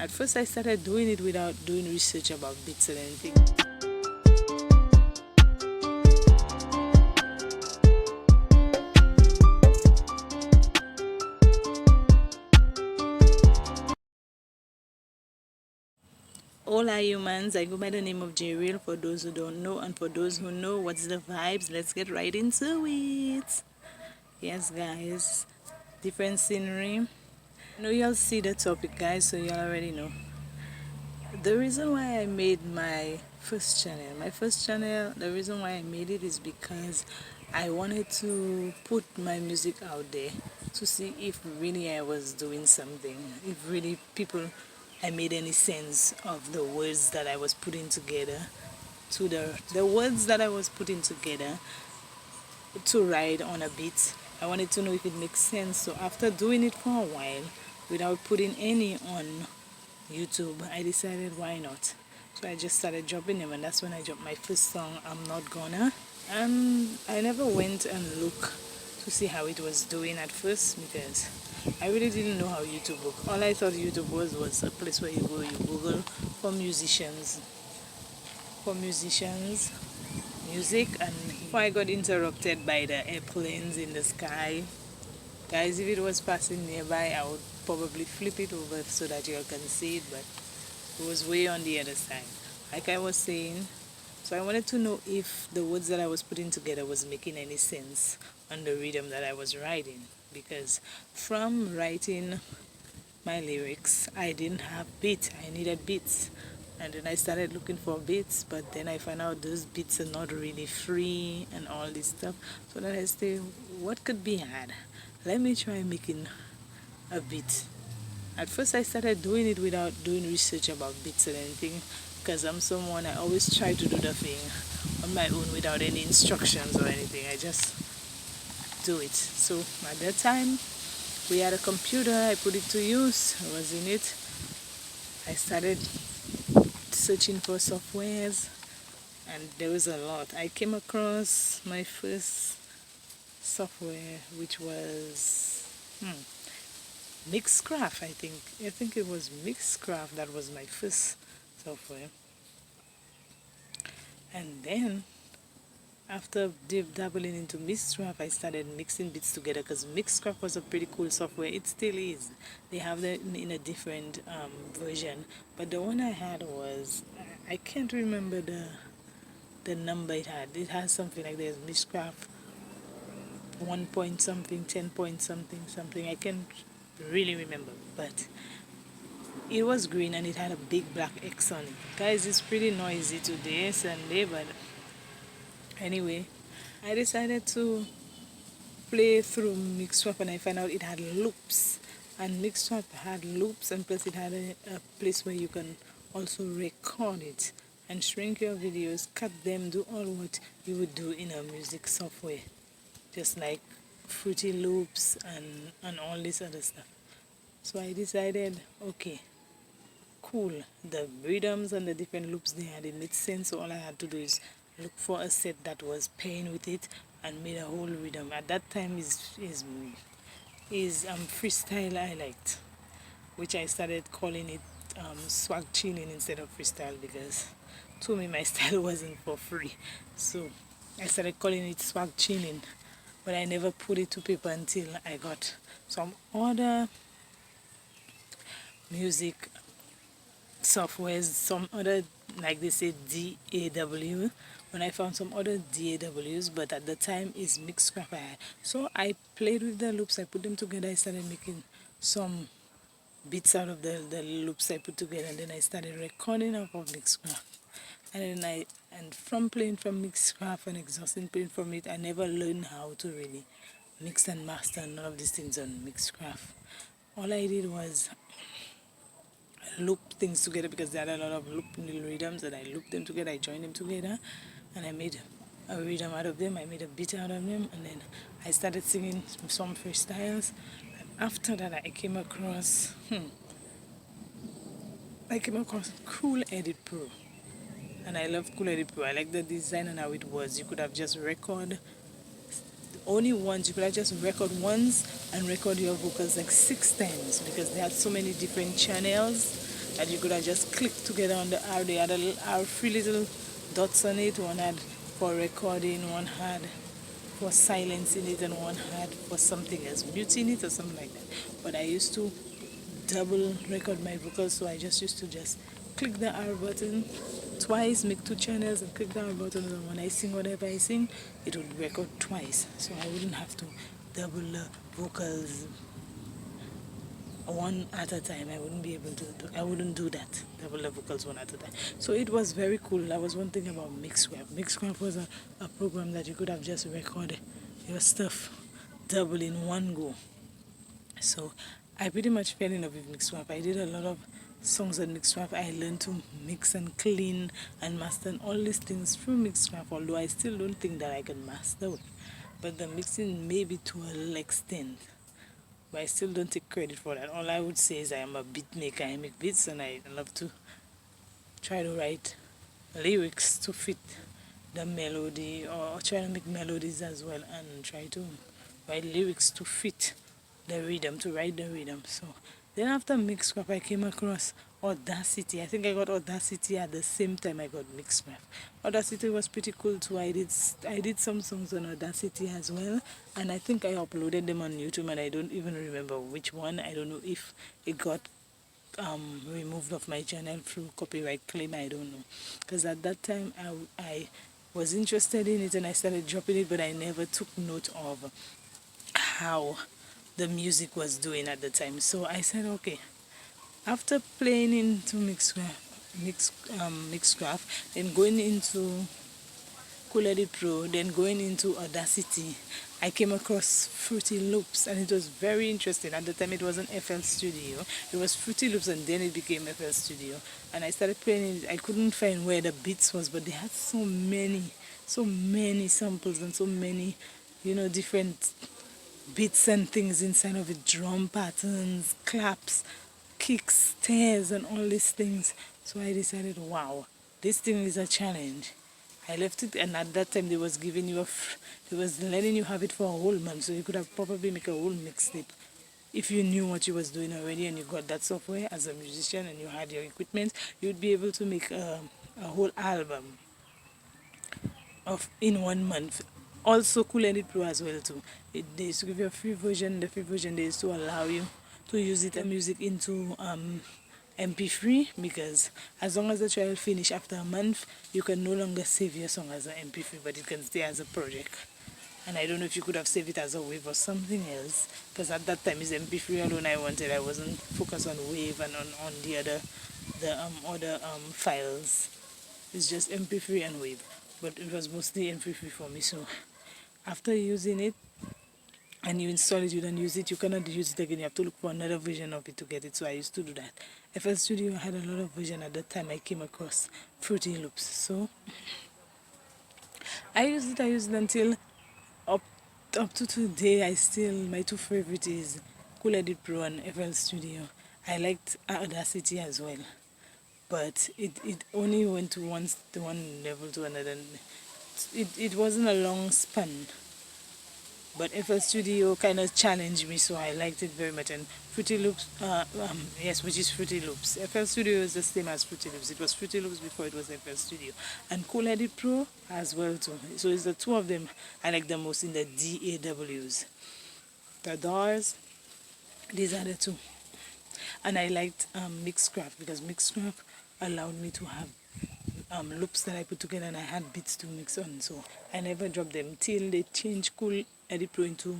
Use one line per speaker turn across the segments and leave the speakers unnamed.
At first I started doing it without doing research about beats and anything. Ola Humans, I go by the name of J-Real for those who don't know, and for those who know, what's the vibes? Let's get right into it. Yes guys, different scenery. I know y'all see the topic guys, so y'all already know. The reason why I made my first channel, the reason why I made it is because I wanted to put my music out there to see if really I was doing something, if really I made any sense of the words that I was putting together, to the words that I was putting together to write on a beat. I wanted to know if it makes sense. So after doing it for a while, without putting any on YouTube, I decided why not. So I just started dropping them, and that's when I dropped my first song, I'm Not Gonna. And I never went and looked to see how it was doing at first because I really didn't know how YouTube worked. All I thought YouTube was a place where you go, you Google for musicians, music, and before I got interrupted by the airplanes in the sky. Guys, if it was passing nearby, I would probably flip it over so that you all can see it, but it was way on the other side. Like I was saying, so I wanted to know if the words that I was putting together was making any sense on the rhythm that I was writing. Because from writing my lyrics, I didn't have beat. I needed beats. And then I started looking for beats, but then I found out those beats are not really free and all this stuff. So then I said, what could be had? Let me try making a beat. At first I started doing it without doing research about beats and anything because I'm someone, I always try to do the thing on my own without any instructions or anything. I just do it. So at that time we had a computer, I put it to use, I was in it. I started searching for softwares and there was a lot. I came across my first software which was Mixcraft, I think. I think it was Mixcraft that was my first software. And then after dabbling into Mixcraft, I started mixing beats together because Mixcraft was a pretty cool software. It still is. They have that in a different version. But the one I had was, I can't remember the number it had. It has something like this, Mixcraft 1 point something, 10 point something, something. I can't really remember. But it was green and it had a big black X on it. Guys, it's pretty noisy today, Sunday, but anyway, I decided to play through Mixtrap and I found out it had loops. And Mixtrap had loops and plus it had a place where you can also record it and shrink your videos, cut them, do all what you would do in a music software. Just like Fruity Loops and all this other stuff. So I decided, okay, cool. The rhythms and the different loops they had, it made sense. So all I had to do is look for a set that was pairing with it and made a whole rhythm. At that time is freestyle I liked, which I started calling it swag chilling instead of freestyle because to me my style wasn't for free. So I started calling it swag chilling, but I never put it to paper until I got some other music softwares, some other, like they say D.A.W. When I found some other D.A.Ws, but at the time it's Mixcraft I had. So I played with the loops, I put them together, I started making some beats out of the loops I put together, and then I started recording off of Mixcraft. And then from playing from Mixcraft and exhausting playing from it, I never learned how to really mix and master none of these things on Mixcraft. All I did was loop things together because there are a lot of loop little rhythms, and I looped them together, I joined them together, and I made a rhythm out of them, I made a beat out of them, and then I started singing some freestyles. And after that I came across Cool Edit Pro, and I love Cool Edit Pro. I like the design and how it was. You could have just record only once, you could have just record once and record your vocals like 6 times because they had so many different channels that you could have just clicked together on the R. They had three little dots on it. One had for recording, one had for silencing it, and one had for something else, muting it or something like that. But I used to double record my vocals, so I just used to just click the R button twice, make two channels, and click the R button, and when I sing whatever I sing, it would record twice, so I wouldn't have to double the vocals one at a time. I wouldn't be able to I wouldn't do that, double the vocals one at a time. So it was very cool. That was one thing about Mixcraft. Mixcraft was a program that you could have just recorded your stuff double in one go. So I pretty much fell in love with Mixcraft. I did a lot of songs on Mixcraft. I learned to mix and clean and master and all these things through Mixcraft, although I still don't think that I can master it. But the mixing maybe to a little extent, but I still don't take credit for that. All I would say is I am a beat maker. I make beats and I love to try to write lyrics to fit the melody, or try to make melodies as well and try to write lyrics to fit the rhythm, to write the rhythm. So then after Mixcraft I came across Audacity. I think I got Audacity at the same time I got Mixcraft. Audacity was pretty cool too. I did some songs on Audacity as well, and I think I uploaded them on YouTube, and I don't even remember which one. I don't know if it got removed off my channel through copyright claim. I don't know, because at that time I was interested in it and I started dropping it, but I never took note of how the music was doing at the time. So I said, okay, after playing into Mixcraft, then going into Cool Pro, then going into Audacity, I came across Fruity Loops, and it was very interesting. At the time, it wasn't FL Studio. It was Fruity Loops, and then it became FL Studio. And I started playing it. I couldn't find where the beats was, but they had so many samples and so many, different beats and things inside of it, drum patterns, claps, kicks, tears, and all these things. So I decided, wow, this thing is a challenge. I left it, and at that time they was giving you they was letting you have it for a whole month, so you could have probably make a whole mixtape if you knew what you was doing already and you got that software as a musician and you had your equipment. You'd be able to make a whole album of in 1 month. Also, Cool Edit Pro as well too. They used to give you a free version. The free version they used to allow you to use it and music into MP3, because as long as the trial finish after a month, you can no longer save your song as an MP3, but it can stay as a project. And I don't know if you could have saved it as a wave or something else, because at that time it's MP3 alone I wanted. I wasn't focused on wave and on the other files. It's just MP3 and wave, but it was mostly MP3 for me. So after using it and you install it, you don't use it, you cannot use it again. You have to look for another version of it to get it. So I used to do that. FL Studio had a lot of version at the time. I came across Fruity Loops, so I used it until up up to today. I still, my two favorite is Cool Edit Pro and FL Studio. I liked Audacity as well, but it only went to one level to another. It wasn't a long span, but FL Studio kind of challenged me, so I liked it very much. And Fruity Loops, yes, which is Fruity Loops. FL Studio is the same as Fruity Loops. It was Fruity Loops before it was FL Studio, and Cool Edit Pro as well too. So it's the two of them I like the most in the D.A.Ws. The DAWs, these are the two. And I liked Mixcraft, because Mixcraft allowed me to have loops that I put together, and I had beats to mix on. So I never dropped them till they changed Cool Edit Pro into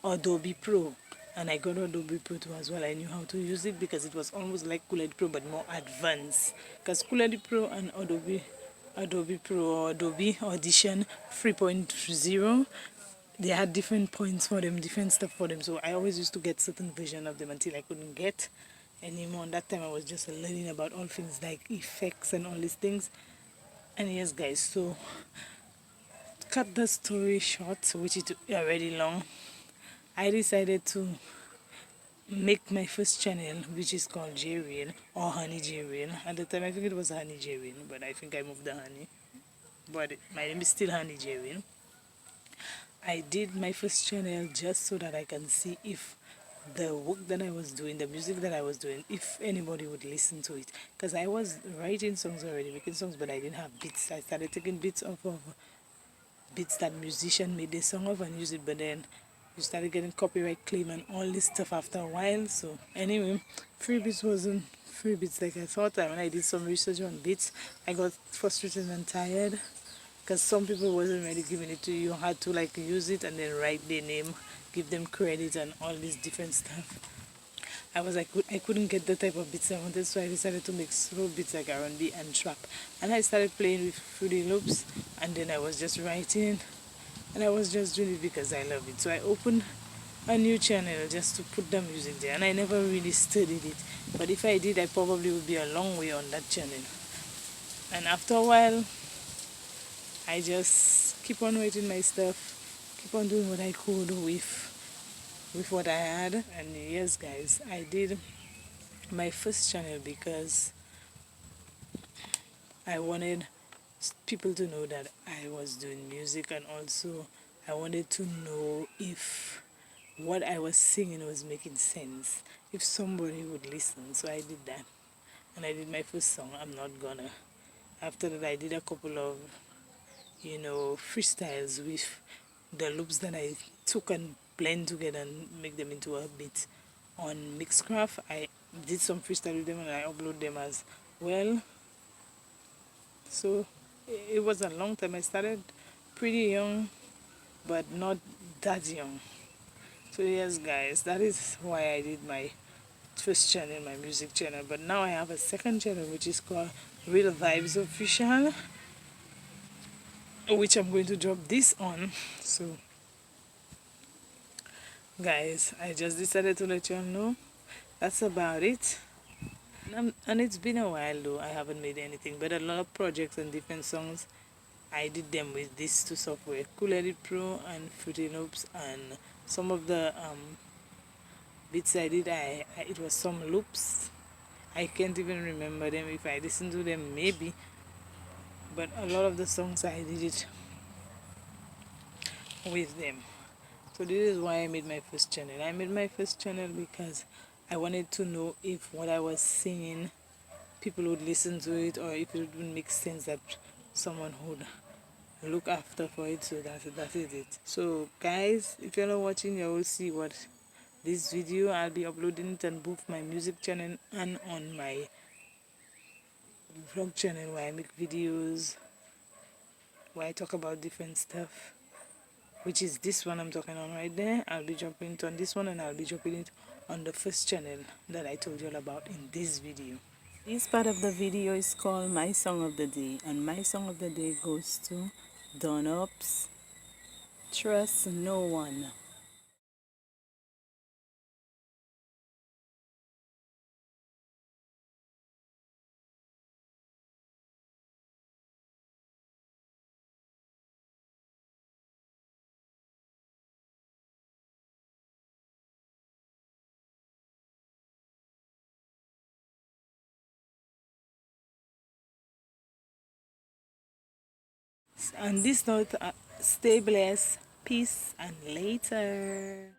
Adobe Pro. And I got Adobe Pro too as well. I knew how to use it because it was almost like Cool Edit Pro but more advanced. Because Cool Edit Pro and Adobe Pro or Adobe Audition 3.0, they had different points for them, different stuff for them. So I always used to get certain version of them until I couldn't get anymore. And that time I was just learning about all things like effects and all these things. And yes guys, so cut the story short, which is already long, I decided to make my first channel, which is called J-Rail or Honey J-Rail. At the time I think it was Honey J-Rail, but I think I moved the honey. But my name is still Honey J-Rail. I did my first channel just so that I can see if the work that I was doing, the music that I was doing, if anybody would listen to it. Because I was writing songs already, making songs, but I didn't have beats. I started taking beats off of beats that musician made the song of and use it, but then you started getting copyright claim and all this stuff after a while. So anyway, free beats wasn't free beats like I thought. And when I did some research on beats, I got frustrated and tired because some people wasn't really giving it to you. You had to like use it and then write their name, give them credit and all this different stuff. I was like, I couldn't get the type of beats I wanted, so I decided to make slow beats like R&B and trap. And I started playing with Fruity Loops, and then I was just writing, and I was just doing it because I love it. So I opened a new channel just to put the music there, and I never really studied it. But if I did, I probably would be a long way on that channel. And after a while, I just keep on writing my stuff, keep on doing what I could with what I had. And yes, guys, I did my first channel because I wanted people to know that I was doing music, and also I wanted to know if what I was singing was making sense, if somebody would listen. So I did that, and I did my first song, I'm Not Gonna. After that, I did a couple of, freestyles with the loops that I took and blend together and make them into a beat. On Mixcraft, I did some freestyle with them and I upload them as well. So it was a long time. I started pretty young, but not that young. So yes, guys, that is why I did my first channel, my music channel. But now I have a second channel which is called Real Vibes Official, which I'm going to drop this on. So guys, I just decided to let you all know that's about it. And it's been a while though, I haven't made anything, but a lot of projects and different songs I did them with these two software, Cool Edit Pro and Fruity Loops. And some of the beats I did, it was some loops. I can't even remember them. If I listen to them, maybe. But a lot of the songs I did it with them. So this is why I made my first channel. I made my first channel because I wanted to know if what I was singing, people would listen to it, or if it would make sense that someone would look after for it. So that is it. So guys, if you're not watching, you will see what this video. I'll be uploading it on both my music channel and on my vlog channel where I make videos, where I talk about different stuff, which is this one I'm talking on right there. I'll be dropping it on this one, and I'll be dropping it on the first channel that I told you all about in this video. This part of the video is called My Song of the Day, and my song of the day goes to Don.Ups-Trust No One. On this note, stay blessed, peace, and later.